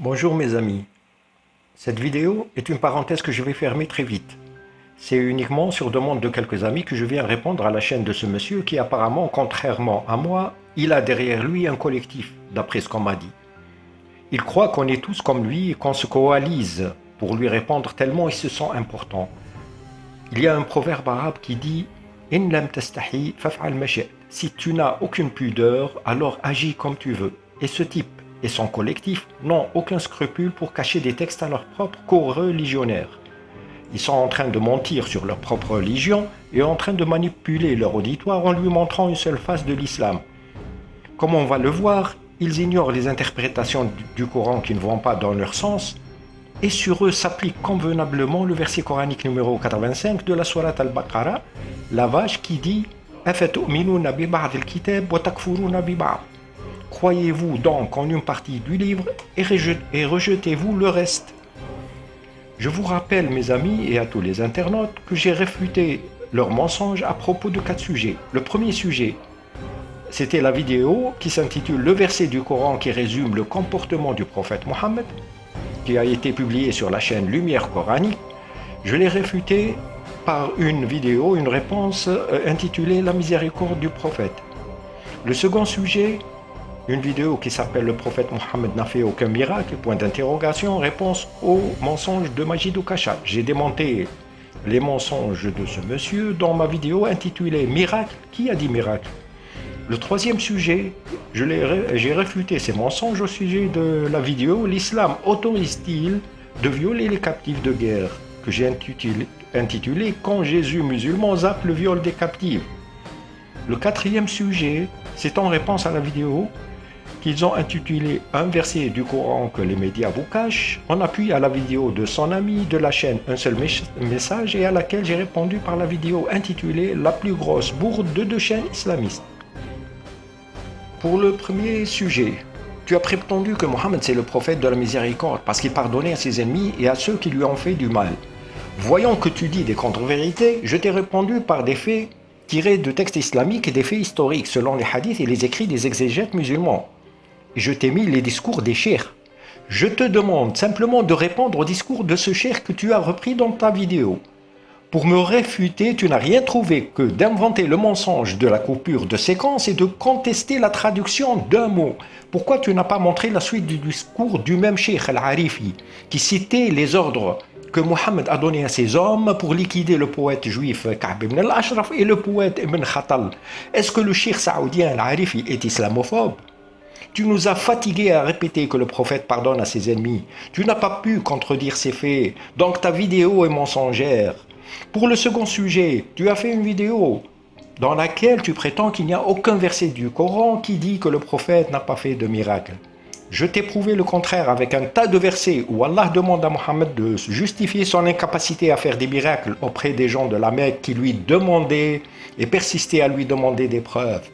Bonjour mes amis, cette vidéo est une parenthèse que je vais fermer très vite. C'est uniquement sur demande de quelques amis que je viens répondre à la chaîne de ce monsieur qui apparemment, contrairement à moi, il a derrière lui un collectif, d'après ce qu'on m'a dit. Il croit qu'on est tous comme lui et qu'on se coalise pour lui répondre tellement il se sent important. Il y a un proverbe arabe qui dit « In lam tastahi faf'al ma shi'ta » Si tu n'as aucune pudeur, alors agis comme tu veux. Et ce type et son collectif n'ont aucun scrupule pour cacher des textes à leur propre co-religionnaires. Ils sont en train de mentir sur leur propre religion et en train de manipuler leur auditoire en lui montrant une seule face de l'islam. Comme on va le voir, ils ignorent les interprétations du Coran qui ne vont pas dans leur sens, et sur eux s'applique convenablement le verset coranique numéro 85 de la sourate Al-Baqarah, la vache qui dit « Afatu'minuna bi ba'd al-kitab wa takfuruna bi ba'd » Croyez-vous donc en une partie du livre et rejetez-vous le reste. Je vous rappelle, mes amis et à tous les internautes, que j'ai réfuté leurs mensonges à propos de 4 sujets. Le premier sujet, c'était la vidéo qui s'intitule « Le verset du Coran qui résume le comportement du prophète Mohammed » qui a été publiée sur la chaîne Lumière Coranique. Je l'ai réfuté par une vidéo, une réponse intitulée « La miséricorde du prophète ». Le second sujet, une vidéo qui s'appelle « Le prophète Mohammed n'a fait aucun miracle », point d'interrogation, réponse au mensonge de Majid Kashaf. J'ai démonté les mensonges de ce monsieur dans ma vidéo intitulée « Miracle, qui a dit miracle ?» Le troisième sujet, j'ai réfuté ces mensonges au sujet de la vidéo « L'islam autorise-t-il de violer les captifs de guerre ?» que j'ai intitulé « Quand Jésus musulman zappe le viol des captifs ». Le quatrième sujet, c'est en réponse à la vidéo qu'ils ont intitulé « Un verset du Coran que les médias vous cachent » en appui à la vidéo de son ami de la chaîne Un seul message et à laquelle j'ai répondu par la vidéo intitulée « La plus grosse bourde de 2 chaînes islamistes ». Pour le premier sujet, tu as prétendu que Mohammed c'est le prophète de la miséricorde parce qu'il pardonnait à ses ennemis et à ceux qui lui ont fait du mal. Voyant que tu dis des contre-vérités, je t'ai répondu par des faits tirés de textes islamiques et des faits historiques selon les hadiths et les écrits des exégètes musulmans. Et je t'ai mis les discours des cheikhs. Je te demande simplement de répondre au discours de ce cheikh que tu as repris dans ta vidéo. Pour me réfuter, tu n'as rien trouvé que d'inventer le mensonge de la coupure de séquence et de contester la traduction d'un mot. Pourquoi tu n'as pas montré la suite du discours du même cheikh Al-Arifi, qui citait les ordres que Mohammed a donnés à ses hommes pour liquider le poète juif Ka'b ibn al-Ashraf et le poète Ibn Khatal? Est-ce que le cheikh saoudien Al-Arifi est islamophobe? Tu nous as fatigués à répéter que le prophète pardonne à ses ennemis. Tu n'as pas pu contredire ces faits, donc ta vidéo est mensongère. Pour le second sujet, tu as fait une vidéo dans laquelle tu prétends qu'il n'y a aucun verset du Coran qui dit que le prophète n'a pas fait de miracle. Je t'ai prouvé le contraire avec un tas de versets où Allah demande à Mohammed de justifier son incapacité à faire des miracles auprès des gens de la Mecque qui lui demandaient et persistaient à lui demander des preuves.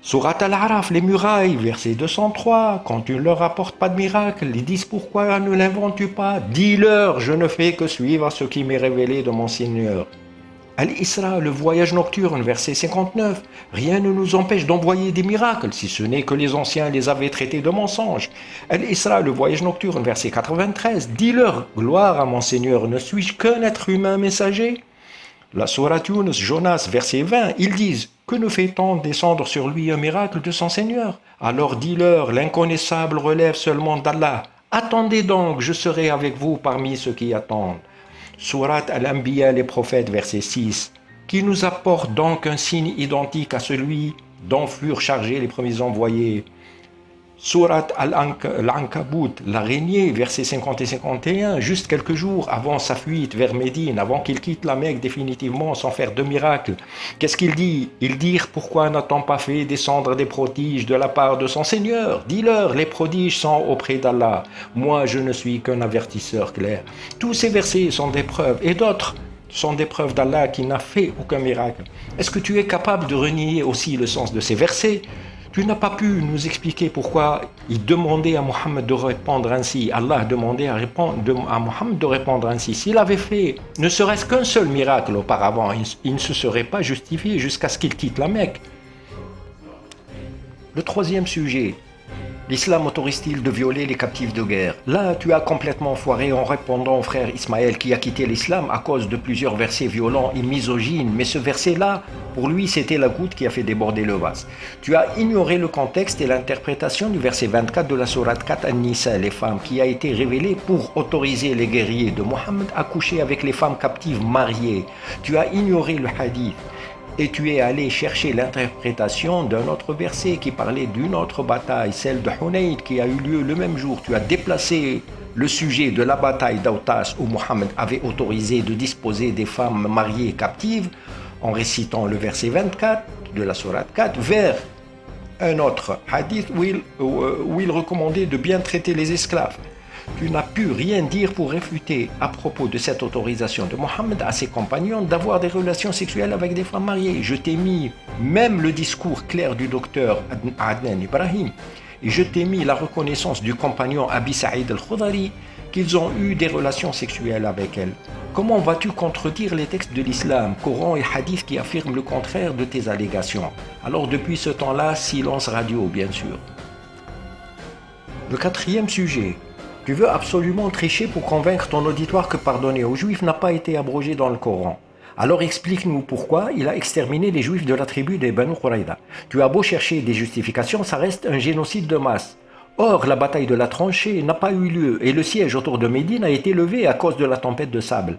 Sourate Al-Araf, les murailles, verset 203, quand tu ne leur apportes pas de miracle, ils disent pourquoi ne l'inventes-tu pas? Dis-leur, je ne fais que suivre ce qui m'est révélé de mon Seigneur. Al-Isra, le voyage nocturne, verset 59, rien ne nous empêche d'envoyer des miracles, si ce n'est que les anciens les avaient traités de mensonges. Al-Isra, le voyage nocturne, verset 93, dis-leur, gloire à mon Seigneur, ne suis-je qu'un être humain messager? La sourate Yunus, Jonas, verset 20, ils disent « Que ne fait-on descendre sur lui un miracle de son Seigneur ?» Alors dis-leur, l'inconnaissable relève seulement d'Allah. Attendez donc, je serai avec vous parmi ceux qui attendent. Sourate Al-Anbiya, les prophètes, verset 6, qui nous apporte donc un signe identique à celui dont furent chargés les premiers envoyés. Sourate Al-Ankabut, l'araignée, versets 50 et 51, juste quelques jours avant sa fuite vers Médine, avant qu'il quitte la Mecque définitivement sans faire de miracle. Qu'est-ce qu'il dit? Ils dirent, pourquoi n'a-t-on pas fait descendre des prodiges de la part de son Seigneur? Dis-leur, les prodiges sont auprès d'Allah. Moi, je ne suis qu'un avertisseur clair. Tous ces versets sont des preuves, et d'autres sont des preuves d'Allah qui n'a fait aucun miracle. Est-ce que tu es capable de renier aussi le sens de ces versets? Tu n'as pas pu nous expliquer pourquoi il demandait à Mohammed de répondre ainsi. Allah demandait à Mohammed de répondre ainsi. S'il avait fait ne serait-ce qu'un seul miracle auparavant, il ne se serait pas justifié jusqu'à ce qu'il quitte la Mecque. Le troisième sujet, L'islam autorise-t-il de violer les captifs de guerre? Là, tu as complètement foiré en répondant au frère Ismaël qui a quitté l'islam à cause de plusieurs versets violents et misogynes. Mais ce verset-là, pour lui, c'était la goutte qui a fait déborder le vase. Tu as ignoré le contexte et l'interprétation du verset 24 de la sourate 4 An-Nisa, les femmes, qui a été révélé pour autoriser les guerriers de Mohammed à coucher avec les femmes captives mariées. Tu as ignoré le hadith. Et tu es allé chercher l'interprétation d'un autre verset qui parlait d'une autre bataille, celle de Hunayn qui a eu lieu le même jour. Tu as déplacé le sujet de la bataille d'Autas où Mohammed avait autorisé de disposer des femmes mariées captives en récitant le verset 24 de la sourate 4 vers un autre hadith où il recommandait de bien traiter les esclaves. Tu n'as pu rien dire pour réfuter à propos de cette autorisation de Mohammed à ses compagnons d'avoir des relations sexuelles avec des femmes mariées. Je t'ai mis même le discours clair du docteur Adnan Ibrahim et je t'ai mis la reconnaissance du compagnon Abi Saïd al-Khudari qu'ils ont eu des relations sexuelles avec elle. Comment vas-tu contredire les textes de l'islam, Coran et Hadith qui affirment le contraire de tes allégations? Alors depuis ce temps-là, silence radio bien sûr. Le quatrième sujet. Tu veux absolument tricher pour convaincre ton auditoire que pardonner aux Juifs n'a pas été abrogé dans le Coran. Alors explique-nous pourquoi il a exterminé les Juifs de la tribu des Banu Quraïda. Tu as beau chercher des justifications, ça reste un génocide de masse. Or, la bataille de la tranchée n'a pas eu lieu et le siège autour de Médine a été levé à cause de la tempête de sable.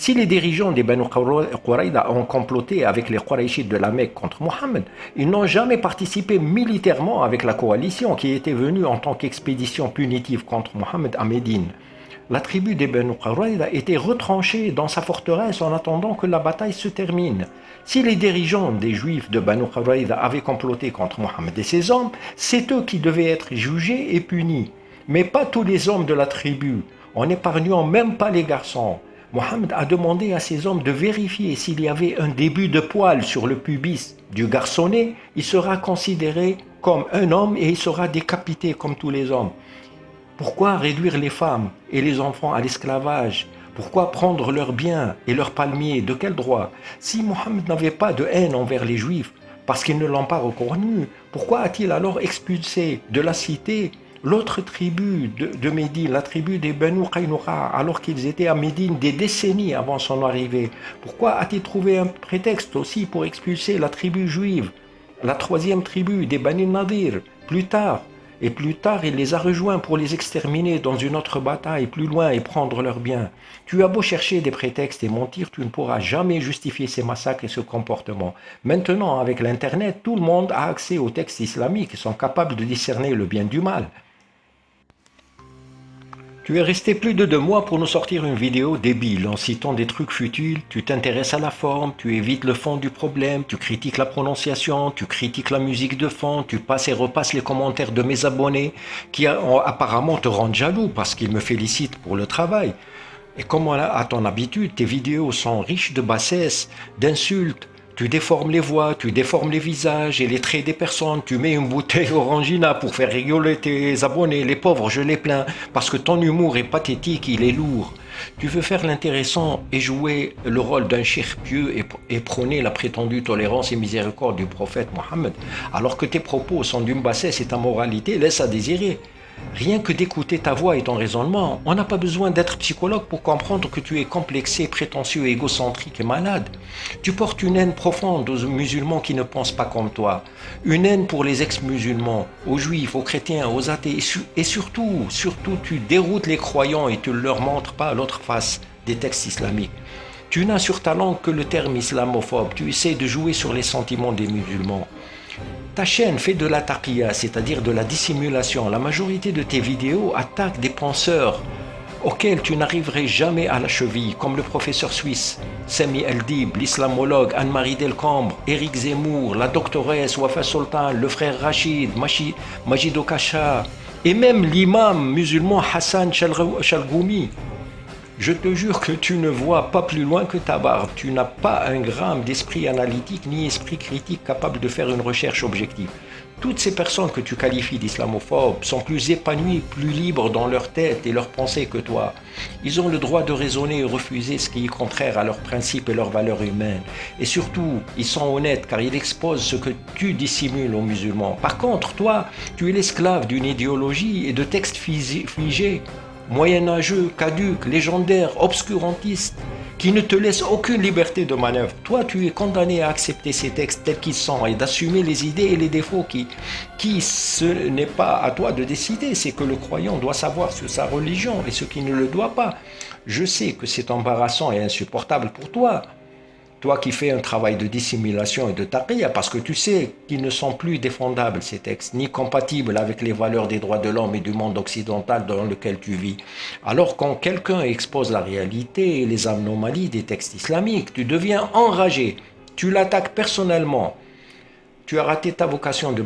Si les dirigeants des Banu Quraïda ont comploté avec les Qurayshites de la Mecque contre Mohammed, ils n'ont jamais participé militairement avec la coalition qui était venue en tant qu'expédition punitive contre Mohammed à Médine. La tribu des Banu Quraïda était retranchée dans sa forteresse en attendant que la bataille se termine. Si les dirigeants des Juifs de Banu Quraïda avaient comploté contre Mohammed et ses hommes, c'est eux qui devaient être jugés et punis, mais pas tous les hommes de la tribu, en n'épargnant même pas les garçons. Mohammed a demandé à ses hommes de vérifier s'il y avait un début de poil sur le pubis du garçonnet, il sera considéré comme un homme et il sera décapité comme tous les hommes. Pourquoi réduire les femmes et les enfants à l'esclavage? Pourquoi prendre leurs biens et leurs palmiers? De quel droit? Si Mohammed n'avait pas de haine envers les Juifs, parce qu'ils ne l'ont pas reconnu, pourquoi a-t-il alors expulsé de la cité l'autre tribu de Médine, la tribu des Banu Qaynuqa, alors qu'ils étaient à Médine des décennies avant son arrivée? Pourquoi a-t-il trouvé un prétexte aussi pour expulser la tribu juive, la troisième tribu des Bani Nadir, plus tard? Et plus tard, il les a rejoints pour les exterminer dans une autre bataille plus loin et prendre leurs biens. Tu as beau chercher des prétextes et mentir, tu ne pourras jamais justifier ces massacres et ce comportement. Maintenant, avec l'Internet, tout le monde a accès aux textes islamiques et sont capables de discerner le bien du mal. Tu es resté plus de 2 mois pour nous sortir une vidéo débile en citant des trucs futiles, tu t'intéresses à la forme, tu évites le fond du problème, tu critiques la prononciation, tu critiques la musique de fond, tu passes et repasses les commentaires de mes abonnés qui apparemment te rendent jaloux parce qu'ils me félicitent pour le travail. Et comme à ton habitude, tes vidéos sont riches de bassesse, d'insultes. Tu déformes les voix, tu déformes les visages et les traits des personnes. Tu mets une bouteille Orangina pour faire rigoler tes abonnés. Les pauvres, je les plains parce que ton humour est pathétique, il est lourd. Tu veux faire l'intéressant et jouer le rôle d'un cheikh pieux et prôner la prétendue tolérance et miséricorde du prophète Mohammed, alors que tes propos sont d'une bassesse et ta moralité laisse à désirer. Rien que d'écouter ta voix et ton raisonnement, on n'a pas besoin d'être psychologue pour comprendre que tu es complexé, prétentieux, égocentrique et malade. Tu portes une haine profonde aux musulmans qui ne pensent pas comme toi, une haine pour les ex-musulmans, aux juifs, aux chrétiens, aux athées, et surtout, tu déroutes les croyants et tu ne leur montres pas l'autre face des textes islamiques. Tu n'as sur ta langue que le terme islamophobe, tu essaies de jouer sur les sentiments des musulmans. Ta chaîne fait de la taqiyya, c'est-à-dire de la dissimulation. La majorité de tes vidéos attaquent des penseurs auxquels tu n'arriverais jamais à la cheville, comme le professeur suisse Sami Eldib, l'islamologue Anne-Marie Delcambre, Éric Zemmour, la doctoresse Wafa Sultan, le frère Rachid, Majid Okacha, et même l'imam musulman Hassan Chalgoumi. Je te jure que tu ne vois pas plus loin que ta barbe. Tu n'as pas un gramme d'esprit analytique ni esprit critique capable de faire une recherche objective. Toutes ces personnes que tu qualifies d'islamophobes sont plus épanouies, plus libres dans leur tête et leurs pensées que toi. Ils ont le droit de raisonner et refuser ce qui est contraire à leurs principes et leurs valeurs humaines. Et surtout, ils sont honnêtes car ils exposent ce que tu dissimules aux musulmans. Par contre, toi, tu es l'esclave d'une idéologie et de textes figés, moyenâgeux, caduques, légendaires, obscurantistes, qui ne te laissent aucune liberté de manœuvre. Toi, tu es condamné à accepter ces textes tels qu'ils sont et d'assumer les idées et les défauts qui ce n'est pas à toi de décider, c'est que le croyant doit savoir sur sa religion et ce qui ne le doit pas. Je sais que c'est embarrassant et insupportable pour toi. Toi qui fais un travail de dissimulation et de taqiyya, parce que tu sais qu'ils ne sont plus défendables, ces textes, ni compatibles avec les valeurs des droits de l'homme et du monde occidental dans lequel tu vis. Alors quand quelqu'un expose la réalité et les anomalies des textes islamiques, tu deviens enragé, tu l'attaques personnellement. Tu as raté ta vocation de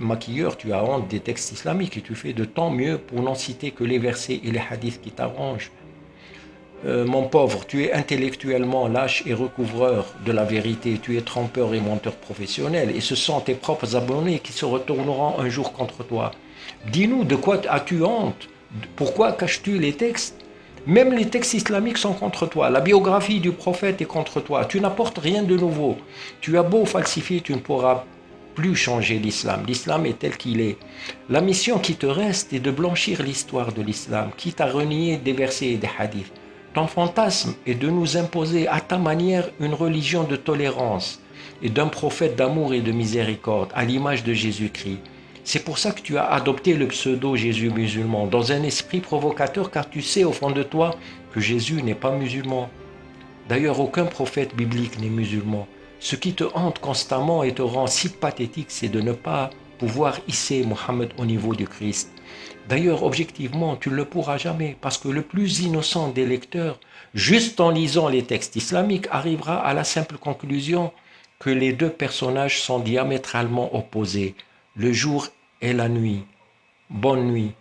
maquilleur, tu as honte des textes islamiques et tu fais de ton mieux pour n'en citer que les versets et les hadiths qui t'arrangent. Mon pauvre, tu es intellectuellement lâche et recouvreur de la vérité, tu es trompeur et menteur professionnel, et ce sont tes propres abonnés qui se retourneront un jour contre toi. Dis-nous, de quoi as-tu honte? Pourquoi caches-tu les textes? Même les textes islamiques sont contre toi, la biographie du prophète est contre toi, tu n'apportes rien de nouveau. Tu as beau falsifier, tu ne pourras plus changer l'islam. L'islam est tel qu'il est. La mission qui te reste est de blanchir l'histoire de l'islam, quitte à renier des versets et des hadiths. Ton fantasme est de nous imposer à ta manière une religion de tolérance et d'un prophète d'amour et de miséricorde à l'image de Jésus-Christ. C'est pour ça que tu as adopté le pseudo Jésus musulman dans un esprit provocateur car tu sais au fond de toi que Jésus n'est pas musulman. D'ailleurs, aucun prophète biblique n'est musulman. Ce qui te hante constamment et te rend si pathétique, c'est de ne pas pouvoir hisser Mohammed au niveau du Christ. D'ailleurs, objectivement, tu ne le pourras jamais, parce que le plus innocent des lecteurs, juste en lisant les textes islamiques, arrivera à la simple conclusion que les deux personnages sont diamétralement opposés, le jour et la nuit. Bonne nuit.